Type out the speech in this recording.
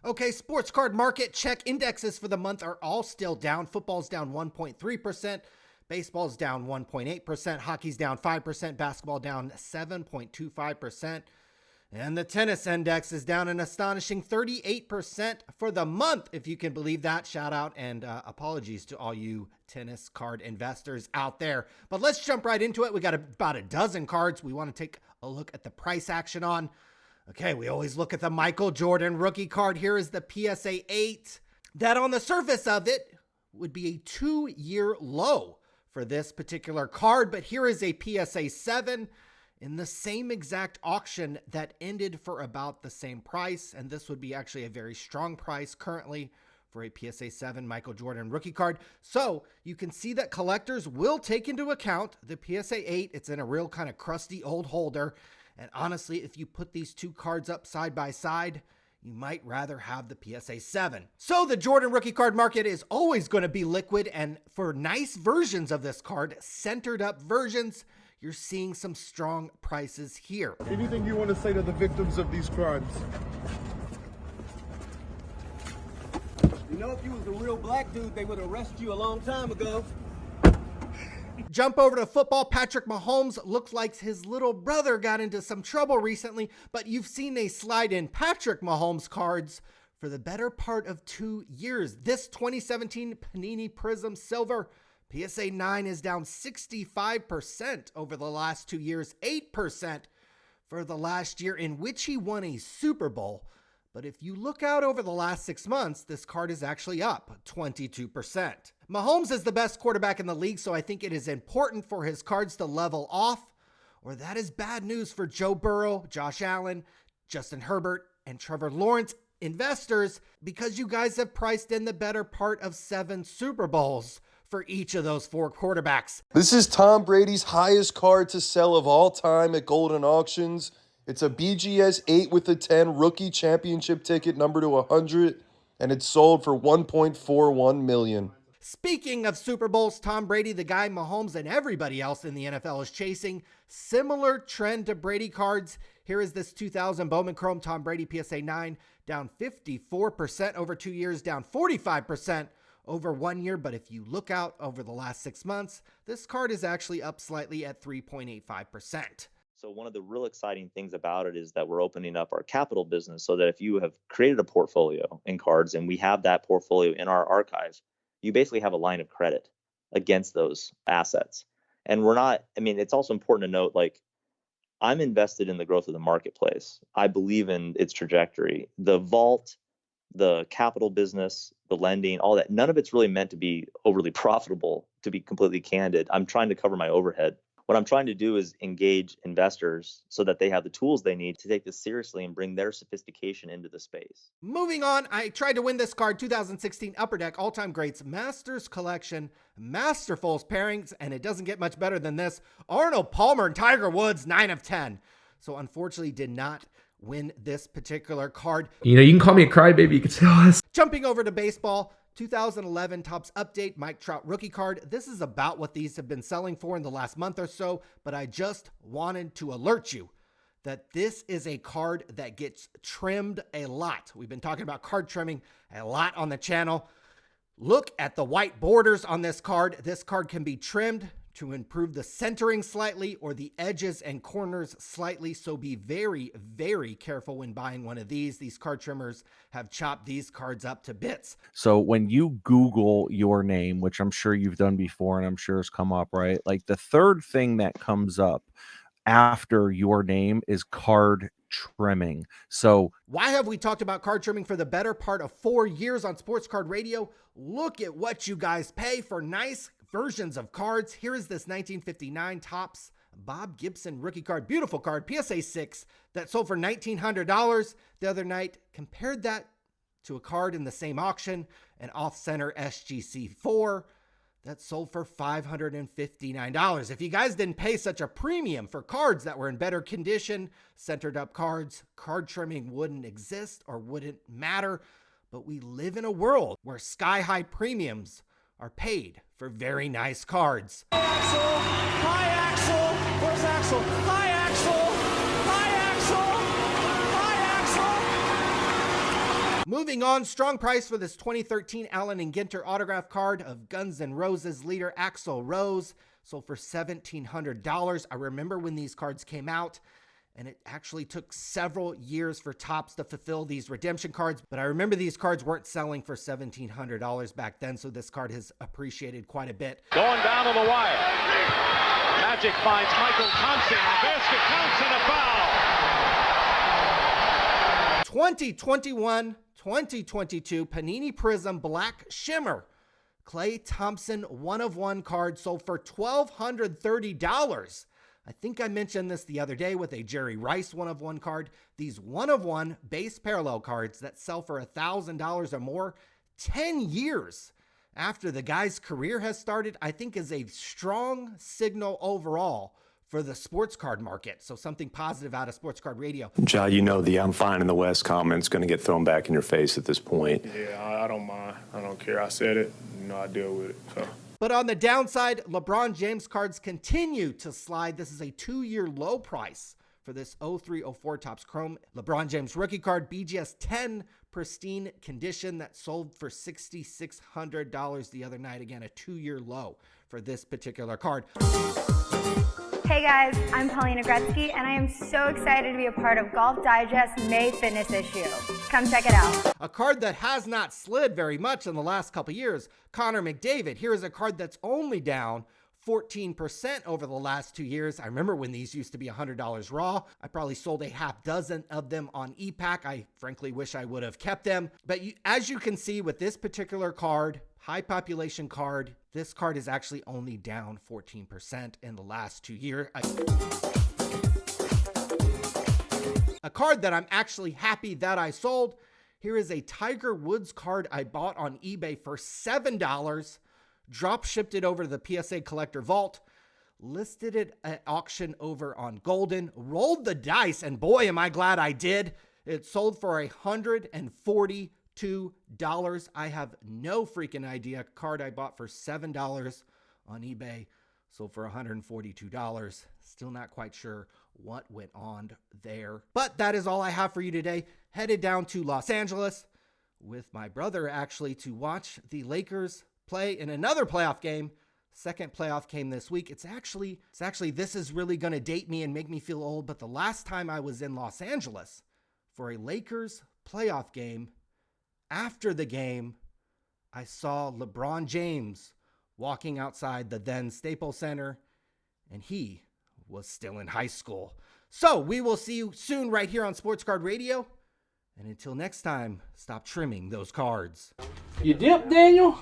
Okay, sports card market check indexes for the month are all still down. Football's down 1.3%, baseball's down 1.8%, hockey's down 5%, basketball down 7.25%, and the tennis index is down an astonishing 38% for the month, if you can believe that. Shout out and apologies to all you tennis card investors out there. But let's jump right into it. We got about a dozen cards we want to take a look at the price action on. Okay, we always look at the Michael Jordan rookie card. Here is the PSA 8. That on the surface of it would be a 2-year low for this particular card, but here is a PSA 7 in the same exact auction that ended for about the same price, and this would be actually a very strong price currently for a PSA 7 Michael Jordan rookie card. So you can see that collectors will take into account the PSA 8. It's in a real kind of crusty old holder. And honestly, if you put these two cards up side by side, you might rather have the PSA 7. So the Jordan rookie card market is always going to be liquid. And for nice versions of this card, centered up versions, you're seeing some strong prices here. Anything you want to say to the victims of these crimes? You know, if you was a real black dude, they would arrest you a long time ago. Jump over to football. Patrick Mahomes looks like his little brother got into some trouble recently, but you've seen a slide in Patrick Mahomes cards for the better part of 2 years. This 2017 Panini Prism Silver PSA 9 is down 65% over the last 2 years, 8% for the last year in which he won a Super Bowl. But if you look out over the last 6 months, this card is actually up 22%. Mahomes is the best quarterback in the league, so I think it is important for his cards to level off, or that is bad news for Joe Burrow, Josh Allen, Justin Herbert, and Trevor Lawrence investors, because you guys have priced in the better part of 7 Super Bowls for each of those 4 quarterbacks. This is Tom Brady's highest card to sell of all time at Golden Auctions. It's a BGS 8 with a 10 rookie championship ticket number to 100, and it's sold for $1.41 million. Speaking of Super Bowls, Tom Brady, the guy Mahomes and everybody else in the NFL is chasing, similar trend to Brady cards. Here is this 2000 Bowman Chrome Tom Brady PSA 9, down 54% over 2 years, down 45% over 1 year. But if you look out over the last 6 months, this card is actually up slightly at 3.85%. So one of the real exciting things about it is that we're opening up our capital business so that if you have created a portfolio in cards and we have that portfolio in our archive, you basically have a line of credit against those assets. And it's also important to note, like, I'm invested in the growth of the marketplace. I believe in its trajectory. The vault, the capital business, the lending, all that, none of it's really meant to be overly profitable, to be completely candid. I'm trying to cover my overhead. What I'm trying to do is engage investors so that they have the tools they need to take this seriously and bring their sophistication into the space. Moving on, I tried to win this card, 2016 Upper Deck All-Time Greats Masters Collection, Masterful pairings, and it doesn't get much better than this. Arnold, Palmer, and Tiger Woods, 9 of 10. So unfortunately did not win this particular card. You know, you can call me a crybaby. You can say, oh, this. Jumping over to baseball, 2011 Topps Update Mike Trout rookie card. This is about what these have been selling for in the last month or so, but I just wanted to alert you that this is a card that gets trimmed a lot. We've been talking about card trimming a lot on the channel. Look at the white borders on this card. This card can be trimmed to improve the centering slightly or the edges and corners slightly. So be very, very careful when buying one of these. These card trimmers have chopped these cards up to bits. So when you Google your name, which I'm sure you've done before and I'm sure has come up, right? Like the third thing that comes up after your name is card trimming. So why have we talked about card trimming for the better part of 4 years on Sports Card Radio? Look at what you guys pay for nice versions of cards. Here is this 1959 Topps Bob Gibson rookie card. Beautiful card, PSA 6, that sold for $1,900 the other night. Compared that to a card in the same auction, an off-center SGC 4 that sold for $559. If you guys didn't pay such a premium for cards that were in better condition, centered up cards, card trimming wouldn't exist or wouldn't matter. But we live in a world where sky-high premiums are paid for very nice cards. Axel! Hi, Axel! Where's Axel? Hi, Axel! Hi, Axel! Hi, Axel! Moving on, strong price for this 2013 Allen and Ginter autograph card of Guns N' Roses leader Axel Rose. Sold for $1,700. I remember when these cards came out, and it actually took several years for Topps to fulfill these redemption cards. But I remember these cards weren't selling for $1,700 back then, so this card has appreciated quite a bit. Going down to the wire. Magic finds Michael Thompson. The basket counts and a foul. 2021-2022 Panini Prism Black Shimmer Klay Thompson 1/1 card sold for $1,230. I think I mentioned this the other day with a Jerry Rice 1/1 card. These 1/1 base parallel cards that sell for $1,000 or more 10 years after the guy's career has started, I think is a strong signal overall for the sports card market. So something positive out of Sports Card Radio. Ja, you know the "I'm fine in the West" comment's going to get thrown back in your face at this point. Yeah, I don't mind. I don't care. I said it. I deal with it. So. But on the downside, LeBron James cards continue to slide. This is a 2-year low price for this 03-04 Topps Chrome LeBron James rookie card, BGS 10 pristine condition that sold for $6,600 the other night. Again, a 2-year low for this particular card. Hey guys, I'm Paulina Gretzky, and I am so excited to be a part of Golf Digest's May Fitness issue. Come check it out. A card that has not slid very much in the last couple years, Connor McDavid. Here is a card that's only down 14% over the last 2 years. I remember when these used to be $100 raw. I probably sold a half dozen of them on ePack. I frankly wish I would have kept them. But as you can see with this particular card, high population card, this card is actually only down 14% in the last 2 years. A card that I'm actually happy that I sold. Here is a Tiger Woods card I bought on eBay for $7. Drop shipped it over to the PSA Collector Vault, listed it at auction over on Golden, rolled the dice, and boy, am I glad I did. It sold for $142. I have no freaking idea. Card I bought for $7 on eBay sold for $142. Still not quite sure what went on there. But that is all I have for you today. Headed down to Los Angeles with my brother actually to watch the Lakers play in another playoff game. Second playoff game this week. It's actually this is really going to date me and make me feel old, but the last time I was in Los Angeles for a Lakers playoff game, after the game, I saw LeBron James walking outside the then Staples Center, and he was still in high school. So we will see you soon right here on Sports Card Radio. And until next time, stop trimming those cards. You dip, Daniel?